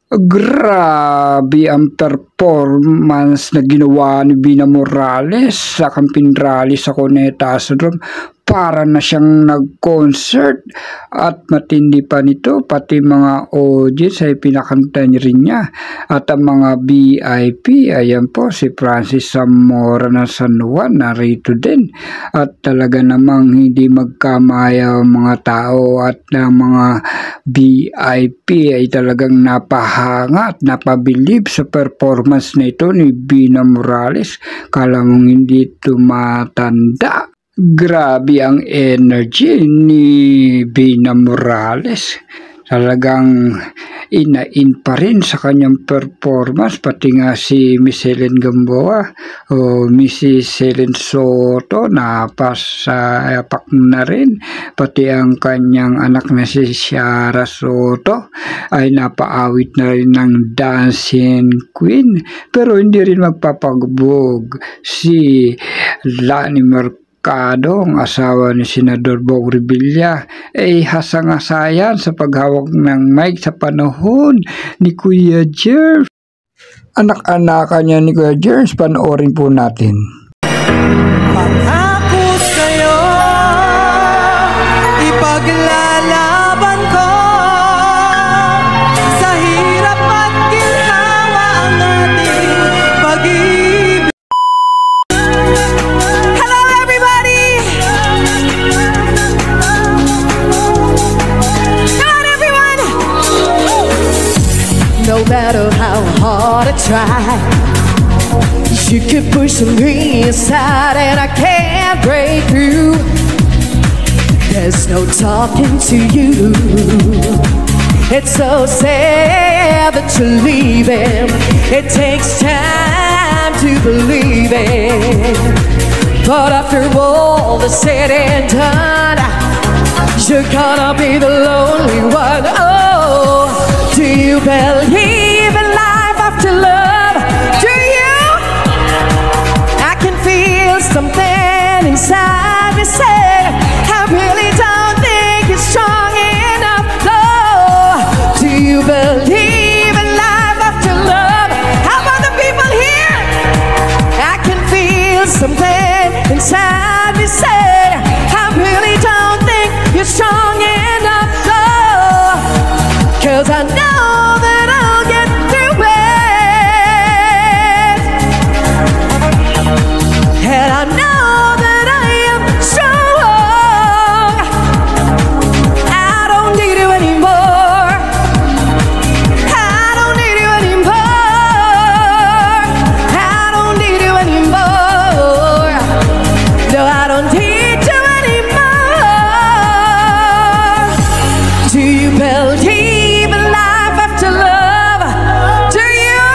Grabe ang performance na ginawa ni Bina Morales sa campaign rally sa Cuneta Astrodrome. Para na siyang nag-concert at matindi pa nito, pati mga audience ay pinakanta rin niya. At ang mga VIP, ayan po si Francis Zamora ng San Juan, narito din. At talaga namang hindi magkamaya ang mga tao at ng mga VIP ay talagang napahanga at napabilib sa performance na ito ni Bina Morales. Kala mong hindi tumatanda. Grabe ang energy ni Bina Morales. Talagang inain pa rin sa kanyang performance. Pati nga si Miss Helen Gamboa o Mrs. Helen Soto napasapak na rin. Pati ang kanyang anak na si Shara Soto ay napaawit na rin ng Dancing Queen. Pero hindi rin magpapagbog si Lani Mercado, ang asawa ni Senador Bong Revilla, ay hasang-hasayan sa paghawak ng mic sa panahon ni Kuya Jerms. Anak-anakan niya ni Kuya Jerms, panoorin po natin. Pangako sa'yo, ipaglalaban ko sa hirap at ginhawa ang ating pag-ibig. Hello everybody! Come on everyone! No matter how hard I try, you can push me aside and I can't break through. There's no talking to you. It's so sad that you're leaving. It takes time to believe it. But after all the said and done, you're gonna be the lonely one. Oh, do you believe in life after love? Do you? I can feel something inside me say, I really don't think it's strong enough. No, do you believe in life after love? How about the people here? I can feel something inside me say, I really don't think you're strong enough. No, 'cause I know that I'll get through it, and I know that I am strong. I don't need you anymore. I don't need you anymore. I don't need you anymore. No, I don't need you anymore. Do you believe in life after love? Do you?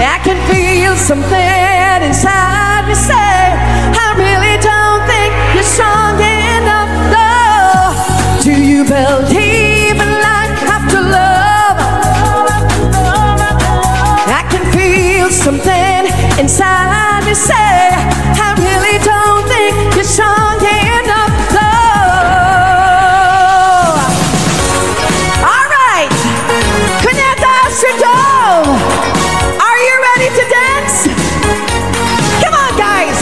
I can feel something inside me say, I really don't think you're strong enough. No, do you believe in life after love? I can feel something inside me say, I really don't think you're strong enough. No. All right, Cuneta Astrodrome, are you ready to dance? Come on, guys,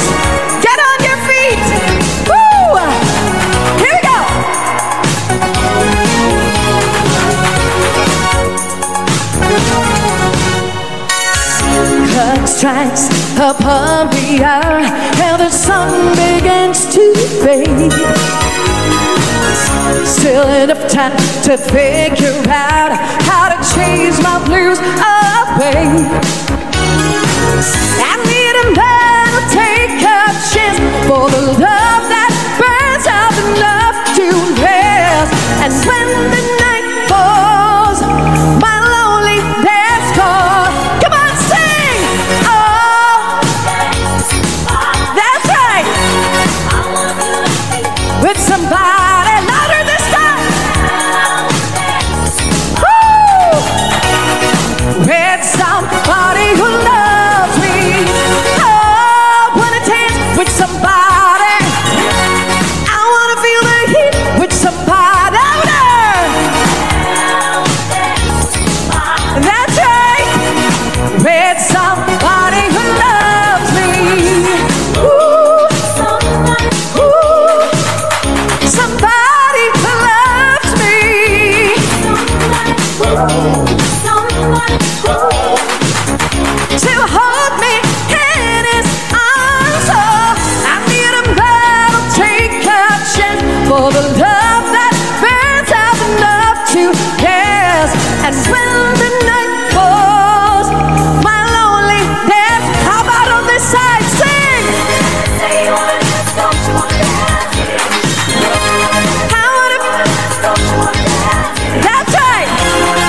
get on your feet. Woo! Here we go. Clock strikes upon the hour, and the sun begins to fade. Still enough time to figure out how to chase my blues away. I need a man to take a chance for the love that burns out enough to last. And when the night falls, my loneliness calls. Come on, sing! Oh, that's right! With somebody louder this time! Woo! With somebody to hold me in his arms. Oh, I need a man to take a chance for the love that burns out enough to last. And when the night falls, my lonely death. How about on this side? Sing. Say you wanna dance, don't you wanna dance? I wanna dance, don't you wanna dance? That's right.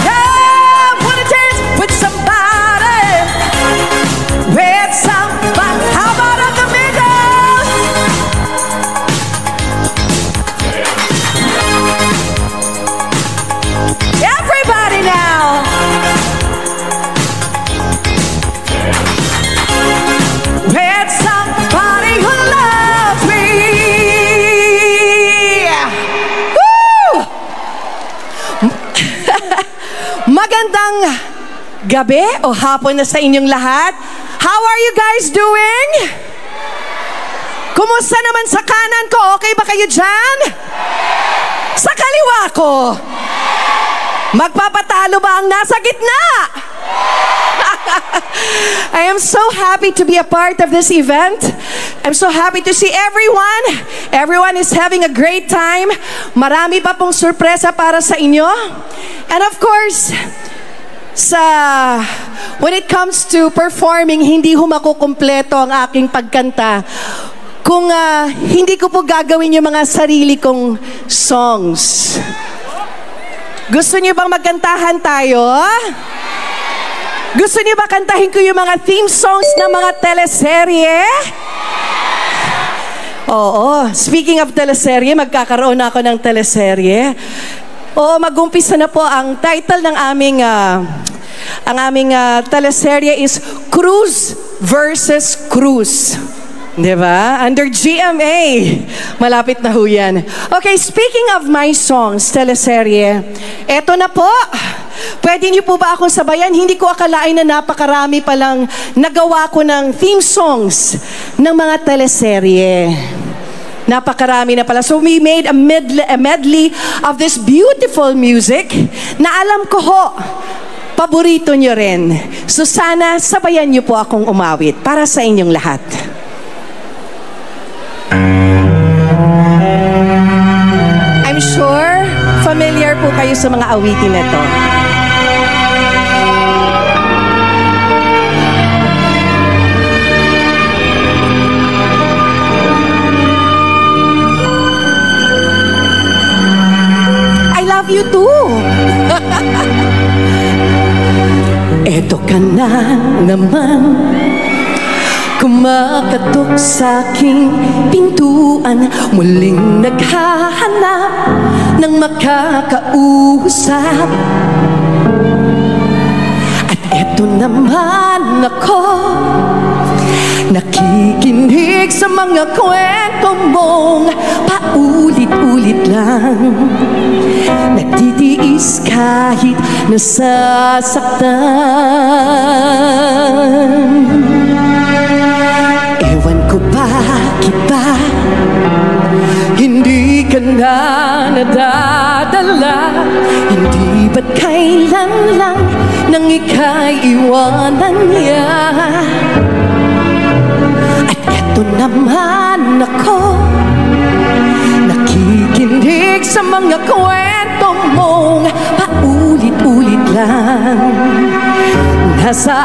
Yeah, wanna dance with somebody. With somebody. How about on the middle? Everybody now. With somebody who loves me. Woo! Magandang gabi o hapon na sa inyong lahat. How are you guys doing? Kumusta naman sa kanan ko? Okay ba kayo dyan? Sa kaliwa ko? Magpapatalo ba ang nasa gitna? I am so happy to be a part of this event. I'm so happy to see everyone. Everyone is having a great time. Marami pa pong sorpresa para sa inyo. And of course, when it comes to performing, hindi ho makukumpleto ang aking pagkanta kung hindi ko po gagawin yung mga sarili kong songs. Gusto niyo bang magkantahan tayo? Gusto niyo ba kantahin ko yung mga theme songs ng mga teleserye? Oo. Speaking of teleserye, magkakaroon na ako ng teleserye. Oo, mag-umpisa na po. Ang title ng aming teleserye is Cruz versus Cruz. Diba? Under GMA. Malapit na ho yan. Okay, speaking of my songs, teleserye, eto na po. Pwede niyo po ba akong sabayan? Hindi ko akalain na napakarami palang nagawa ko ng theme songs ng mga teleserye. Napakarami na pala. So we made a medley of this beautiful music na alam ko ho, paborito nyo rin. So sana sabayan niyo po akong umawit para sa inyong lahat. I'm sure familiar po kayo sa mga awitin na to. I love you too. Eto ka na naman, kumakatok sa aking pintuan, muling naghahanap ng makakausap. At eto naman ako, nakikinig sa mga kwento mong paulit-ulit lang. Nagtitiis kahit nasasaktan. Ewan ko bakit ba hindi ka na nadadala? Hindi ba't kailan lang nang ika'y iwanan niya? At eto naman ako, nakikinig sa mga kwento mong paulit-ulit lang. Nasa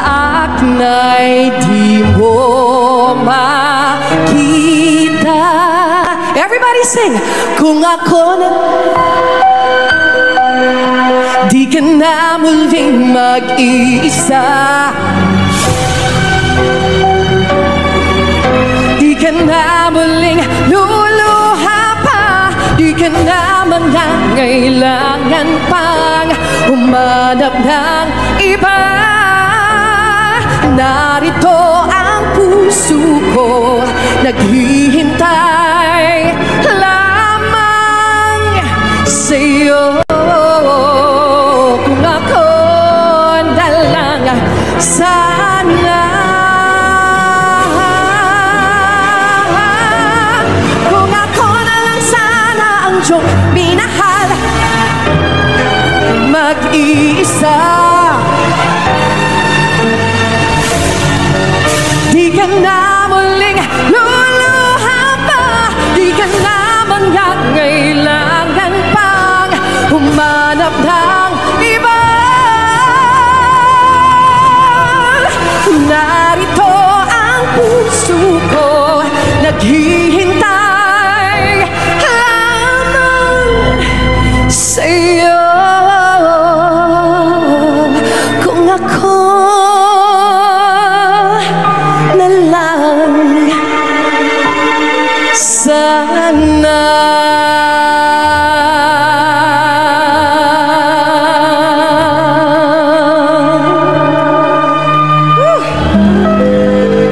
akin ay di mo makita. Everybody sing! Kung ako na di ka na muling mag-iisa, di ka na muling luluha pa, di ka na mangangailangan pang humanap ng iba. Narito ang puso ko, naghihintay lamang sa'yo. Kung ako na lang sana, kung ako na lang sana ang iyong minahal, mag-iisa. Di ka na muling luluha pa, di ka na mangangailangan pang humanap ng iba. Narito ang puso ko, naghihintay lamang sa'yo. Kung ako na lang sana.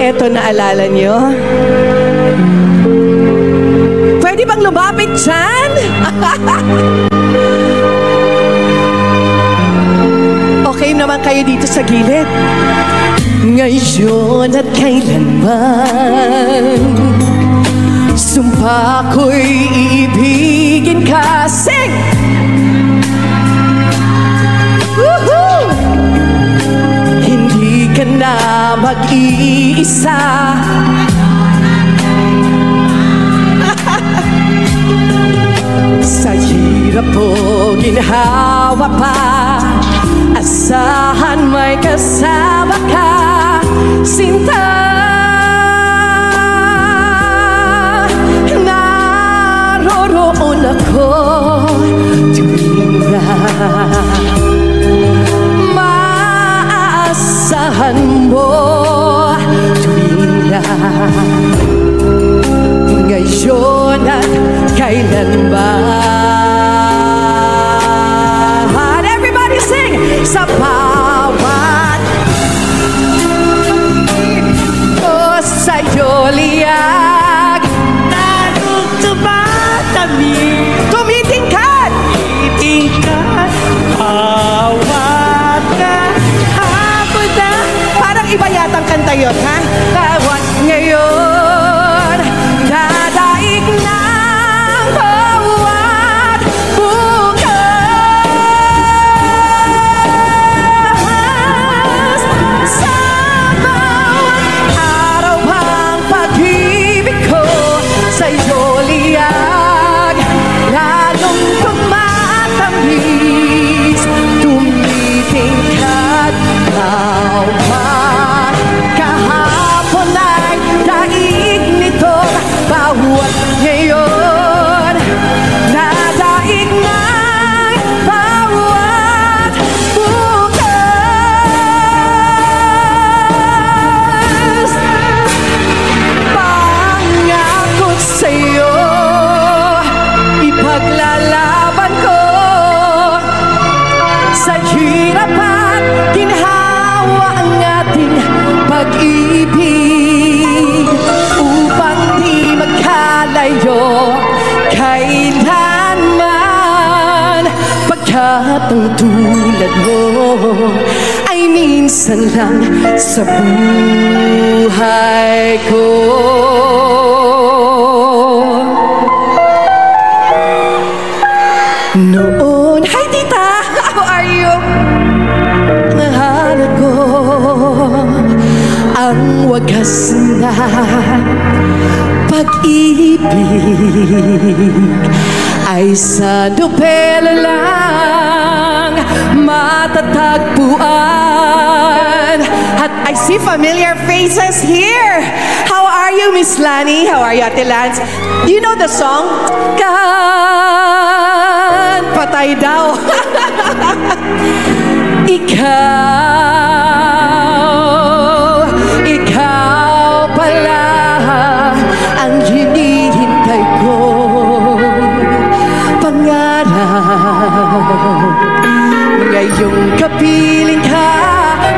Eto, naalala nyo? Pwede bang lumapit dyan? Okay naman kayo dito sa gilid. Ngayon at kailanman, sumpa ko'y iibigin ka. Sing! Woohoo! Hindi ka na mag-iisa. Sa hirap o ginhawa pa, asahan may kasama ka, sinta. Naroroon ako tuwing na maaasahan mo, tuwing na ngayon at kailanman. Everybody sing! Sa bawat o sa'yo liyag, narong tumatami, tumitingkat, titingkat, bawat na hapon na. Parang iba yatang kanta yun, ha? Bawat ngayon, dadaig ng bawat bukas. Sa bawat araw ang pag-ibig ko sa'yo liyag, lalong tumatamis, tumitingkat, bawat kahapon ay daig nito, bawat ngayon nadaig ng bawat bukas. Pangako sa'yo, ipaglalaban ko sa hirap at ginhawa ang ating pag-ibig, upang di magkalayo kailanman. Pagkat ang tulad mo ay minsan lang sa buhay ko. Noon, hi tita! How are you? Nahanap ko ang wagas na pag-ibig, ay sa nobela lang matatagpuan. At I see familiar faces here. How are you, Miss Lani? How are you, Ate Lance? Do you know the song? Kan patay daw. Ikaw pala ang hinihintay ko, pangarap ngayong kapiling ka.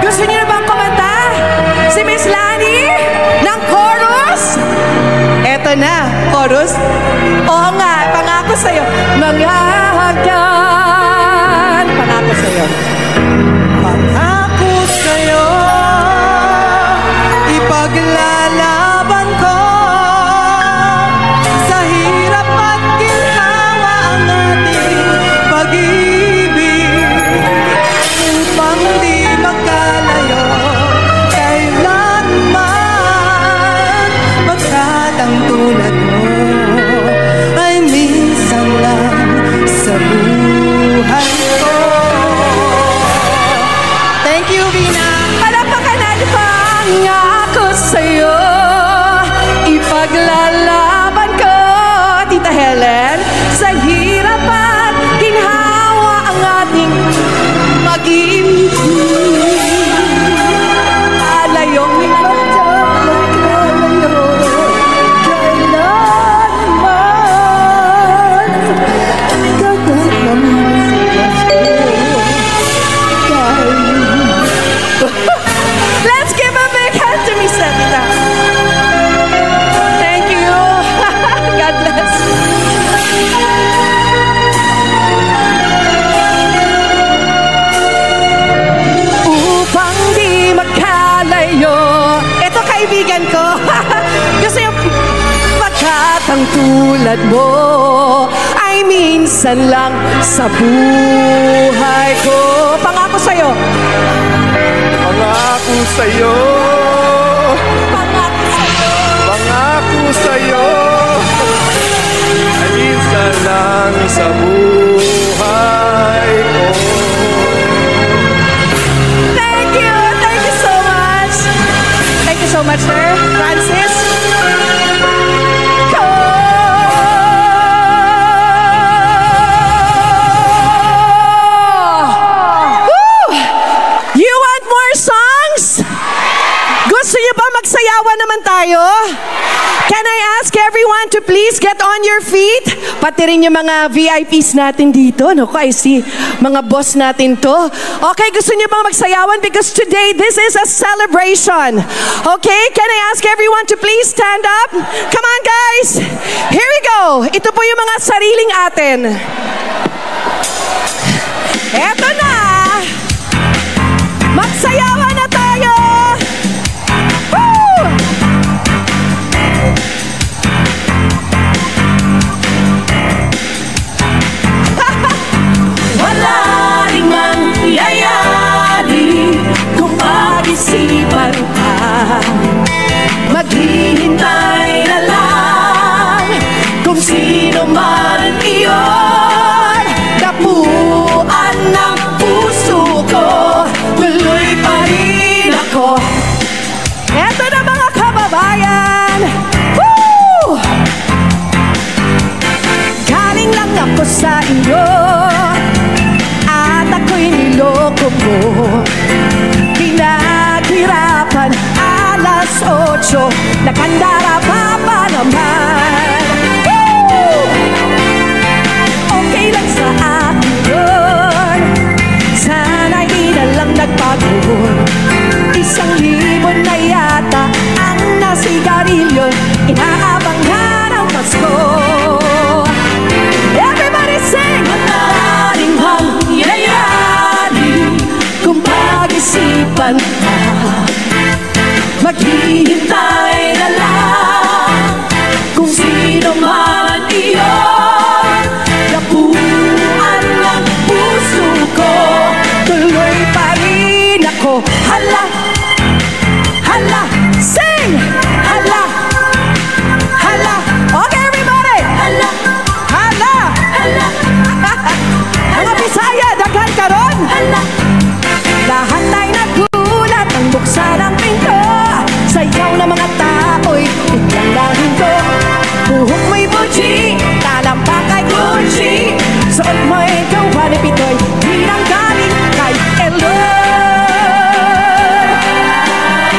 Gusto niyo na bang kumanta? Si Miss Lani ng chorus? Eto na, chorus? Oo nga, pangako sa'yo. Manghahagan, pangako sa'yo. Pangako sa'yo, ipaglalaban ko sa hirap at ginhawa ang ating pag-ibig, Thank you, Vina. Palapakan pa ako sa'yo. Ipaglalaban ko, Tita Helen, sa hirap at ginhawa ang ating mag-iibig. Alayong let's give a big hand to Miss Tita. Thank you. God bless. Upang di magkalayo, ito kaibigan ko. Gusto yung pagkat ang tulad mo ay minsan lang sa buhay ko. Pangako sa'yo. Pangako sa'yo, Pangako sa'yo. pangako sa'yo, ay minsan lang sa buhay ko. Thank you so much. Thank you so much, sir. Francis. Go! Woo! You want more songs? Gusto niyo ba magsayawan naman tayo? Can I ask everyone to please get on your feet? Pati rin yung mga VIPs natin dito. Naku, I see mga boss natin to. Okay, gusto niyo bang magsayawan? Because today, this is a celebration. Okay, can I ask everyone to please stand up? Come on, guys. Here we go. Ito po yung mga sariling atin. Eto na. Magsayawan na tayo. Woo! Wala ring mangyayari kung pag-isipan ka. Maghihintay na lang kung sino man iyon. Dapuan ng puso ko, tuloy pa rin ako. Eto na mga kababayan. Woo! Galing lang ako sa inyo at ako'y niloko mo. Pinaghirapan alas 8, nakandara pa naman. Woo! Okay lang sa akin yun. Sana'y inalang nagbago. 1,000 na yata ang nasigarilyo. Inaabangan ang Pasko. Everybody sing! Wala ring mangyayari kung pag-isipan ka. Maghihintay na lang kung sino man iyon. Dapuan ng puso ko, tuloy pa rin ako. Hala! Hala! Sing! Hala! Hala! Okay, everybody! Hala! Hala! Hala! Mga Bisaya, daghan karon! Hala! Lahat ay nagulat ang buksan ang pinto. Sayaw na mga tao'y biglang nahinto. Buhok mo'y buji, talampak ay Gucci. Suot mo'y gawa ni Pitoy, bilang galing kay Elon.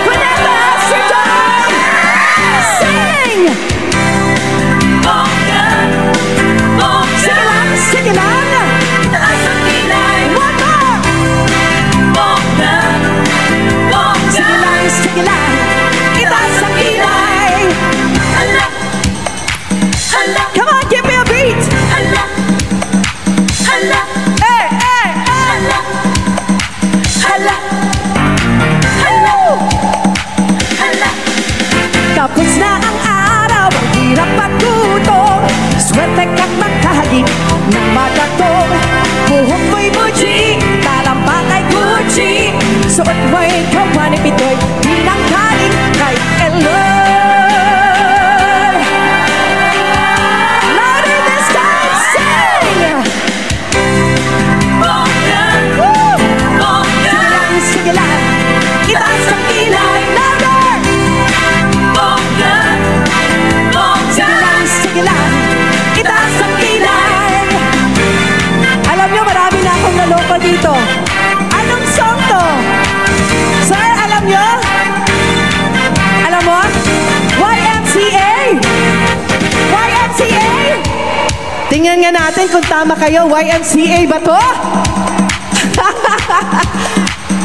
Kuneta, si John! Sing! Bonggan! Bonggan! Sige lang! Taas ang kilay! One more! Bonggan! Bonggan! Sige lang! Itaas ang kilay! Hala! Hala! Come on, give me a beat! Hala! Hala! Eh, eh, eh! Hala! Hala! Hala! Hala! Tapos na ang araw, ang hirap at gutom. Swerte ka't magkahagip ng magatong. Buhok mo'y buji, talampak ay Gucci. Suot mo'y gawa ni Pitoy, bilang galing kay Elon. Louder this time, sing! Bonggan! Woo! Bonggan! Sige lang, sige lang. Tingnan nga natin kung tama kayo. YMCA ba to?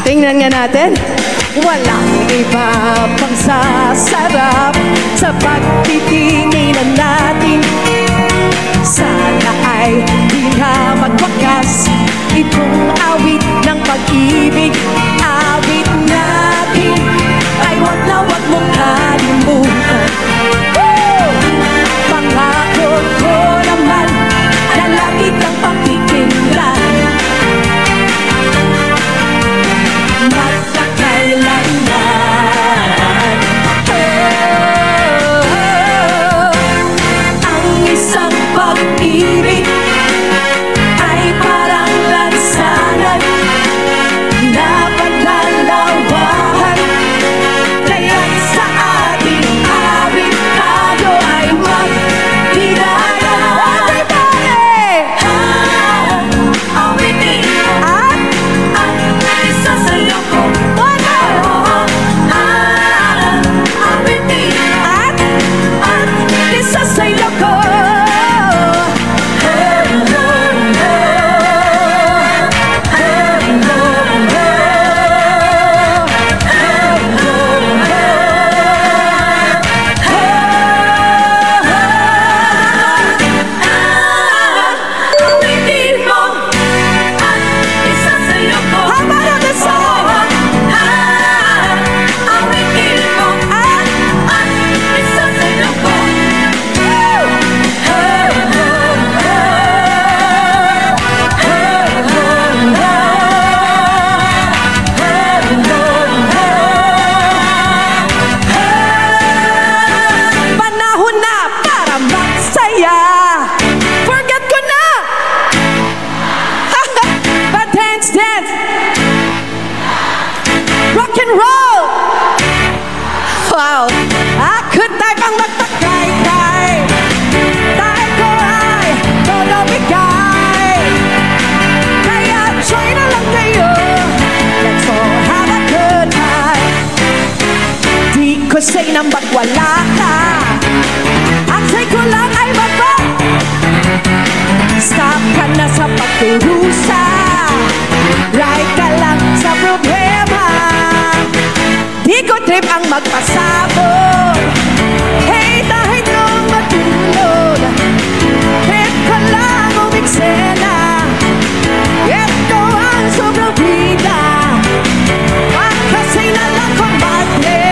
Tingnan nga natin. Walang iba pang sasarap sa pagtitinginan natin. Sana ay di na magwakas itong awit ng pag-ibig. Awit natin ay wag na wag mong kalimutan. Pangako ko naman na lagi kang pakikinggan. Magkakailanman ang isang pag-ibig ay parang lansangan na paglalawahan. Kaya't sa ating awit tayo ay magbigayan. Awitin mo at isa sa'yo ko. Awitin at isa sa'yo ko. Awitin mo at isa sa'yo ko. How about the song? Awitin mo at isa sa'yo ko. Panahon na para magsaya. Forget ko na. But dance, dance. Rock and roll. Wow. Ako tayo pang magpagkay-kay. Tayo ko ay todo bigay. Kaya join na lang kayo. Let's all have a good time. Di ko say na magwala ka. Ang say ko lang ay baba. Stop ka na sa pagkurusa. Right ka lang sa problema. Di ko trip ang magpasabog. Hey, dahil nung matulog, trip ko lang umiksena. Ito ang sobrang bida. Kasi na lang kumbate.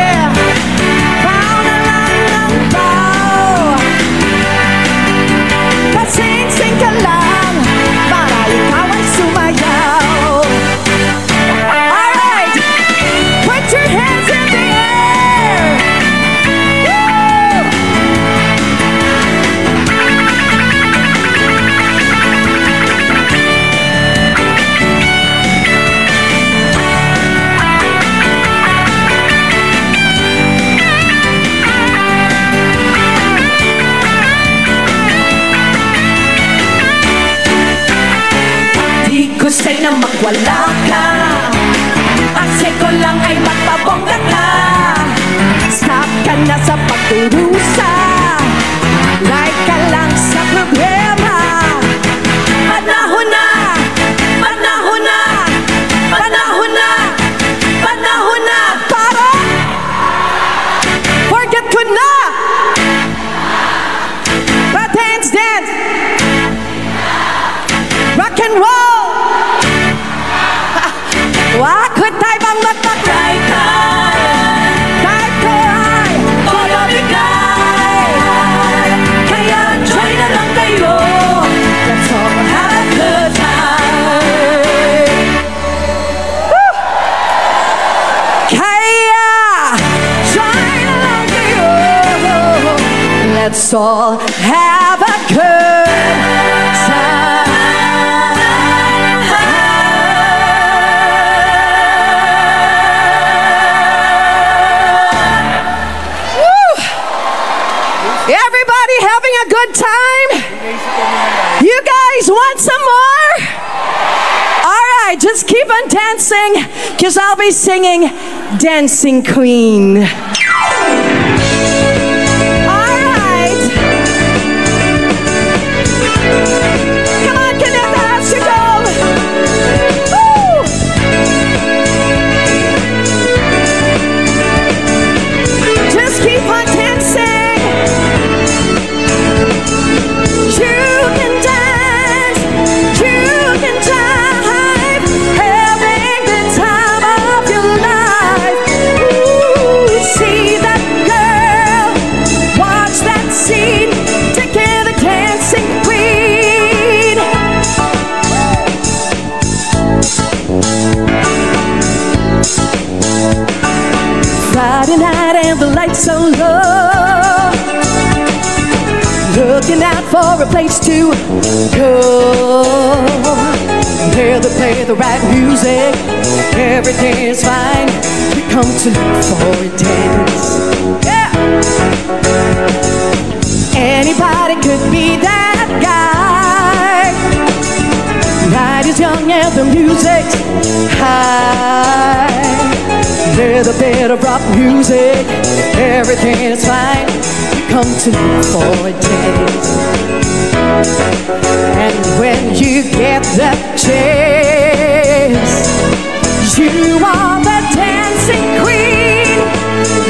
Bao na lang ng bao. Kasing-sing ka lang para ikaw ay sumayaw. Alright, put your hands in the air. Woo! Di ko say na magwala ka. Ang say ko lang ay magpabongga ka. Stop ka na sa pagkurusa. Like ka lang sa problema. Panahon na, panahon na, panahon na, panahon na para forget ko na. But dance, dance. Rock and roll. Wag ko tayo bang magpagkay-kay. Tayo ko ay todo bigay. Kaya join na lang kayo. Let's all have a good time. Woo! Kaya join na lang kayo. Let's all have a good time. Everybody having a good time? You guys want some more? All right, just keep on dancing because I'll be singing Dancing Queen. All right. and the lights so low, looking out for a place to go. Here they play the right music, everything is fine. We come to look for a dance. Yeah. Anybody could be that guy. Night is young and the music's high. Little bit of rock music, everything is fine. We come to look for a dance. And when you get that chance, you are the dancing queen,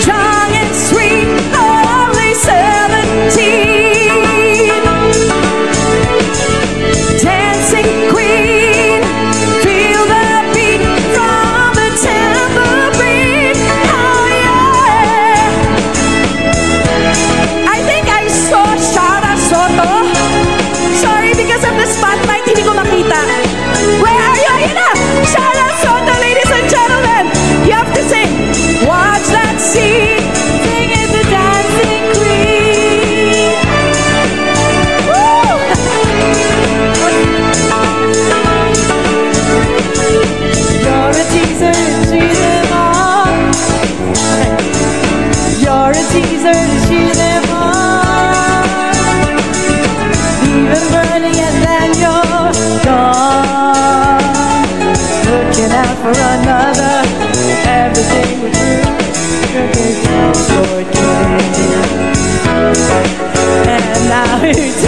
young and sweet, only 17. Dancing queen, feel the beat from the tambourine. Oh yeah. I think I saw Shara Soto. Sorry, because of the spotlight, hindi ko makita. Where are you? Ayun na! Shara Soto, ladies and gentlemen! You have to sing. Watch that scene. Sing it, the dancing queen. Woo! You're a teaser, she's them all. You're a teaser, she's them all. Even burning and then you're gone. Looking out for another, everything we do, looking for a king. And now it's